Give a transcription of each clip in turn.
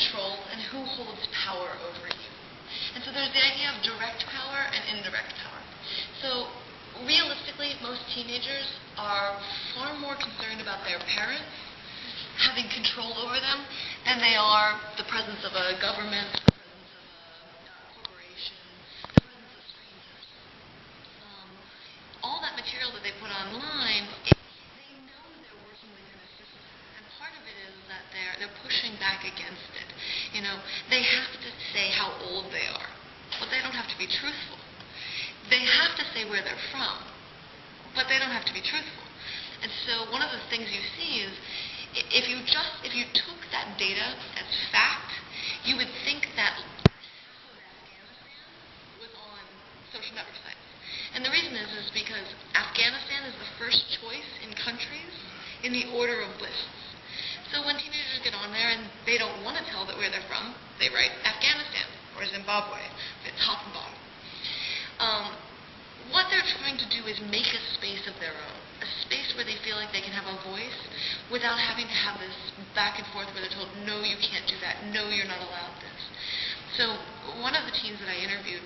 control and who holds power over you. And so there's the idea of direct power and indirect power. So realistically, most teenagers are far more concerned about their parents having control over them than they are the presence of a government, the presence of a corporation, the presence of strangers. All that material that they put online, they know they're working within a system, and part of it is that they're pushing back against it. You know, they have to say how old they are, but they don't have to be truthful. They have to say where they're from, but they don't have to be truthful. And so one of the things you see is if you took that data as fact, you would think that Afghanistan was on social network sites. And the reason is because Afghanistan is the first choice in countries in the order of lists. So when teenagers get on there and they don't want to tell where they're from, they write Afghanistan or Zimbabwe, top and bottom. What they're trying to do is make a space of their own, a space where they feel like they can have a voice without having to have this back and forth where they're told, no, you can't do that, no, you're not allowed this. So one of the teens that I interviewed,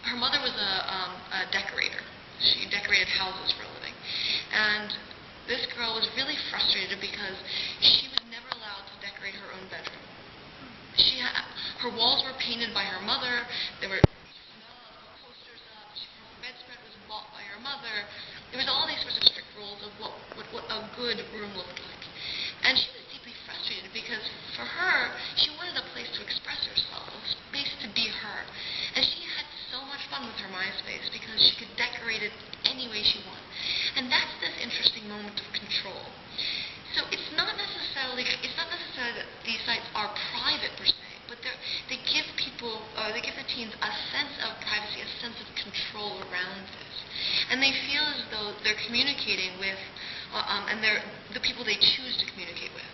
her mother was a decorator. She decorated houses for a living. And this girl was really frustrated because she was never allowed to decorate her own bedroom. Her walls were painted by her mother. There were posters up. Her bedspread was bought by her mother. There was all these sorts of strict rules of what a good room looked like. And she was deeply frustrated because for her, she wanted a place to express herself, a space to be her. And she had so much fun with her MySpace because she could decorate it any way she wanted. And that's this interesting moment of control. So it's not necessarily that these sites are private per se, but they give the teens a sense of privacy, a sense of control around this. And they feel as though they're communicating with, and they're the people they choose to communicate with.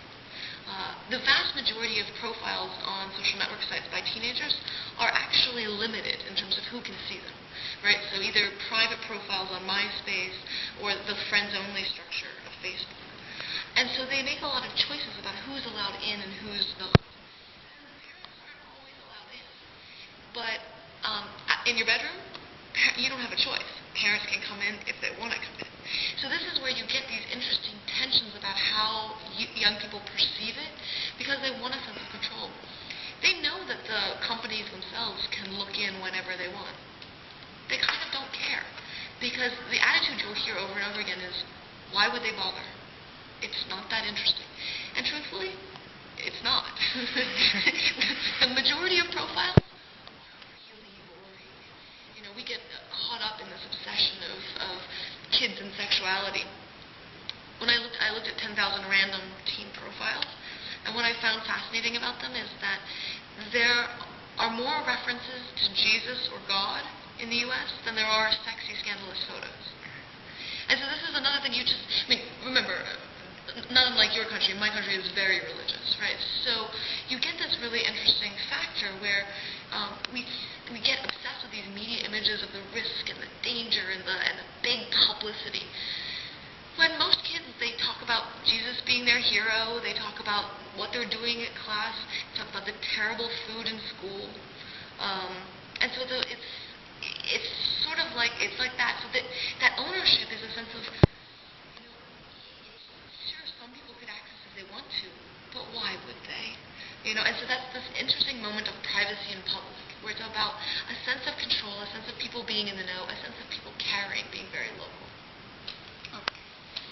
The vast majority of profiles on social network sites by teenagers are actually limited in terms of who can see them, right? So either private profiles on MySpace or the friends-only structure of Facebook. And so they make a lot of choices about who's allowed in and who's not. And the parents aren't always allowed in. But in your bedroom, you don't have a choice. Parents can come in if they want to come in. So this is where you get these interesting tensions about how young people perceive it, because they want a sense of control. They know that the companies themselves can look in whenever they want. They kind of don't care, because the attitude you'll hear over and over again is, why would they bother? It's not that interesting. And truthfully, it's not. The majority of profiles are really boring. You know, we get caught up in this obsession of kids and sexuality. When I looked at 10,000 random teen profiles, and what I found fascinating about them is that there are more references to Jesus or God in the U.S. than there are sexy, scandalous photos. And so this is another thing remember, not unlike your country, my country is very religious, right? So you get this really interesting factor where we get obsessed with these media images of the risk and the danger and the big publicity. When most kids, they talk about Jesus being their hero, they talk about what they're doing at class, they talk about the terrible food in school, and so it's sort of like that. So that ownership is a sense of, sure, some people could access if they want to, but why would they? And so that's this interesting moment of privacy in public, where it's about a sense of control, a sense of people being in the know, a sense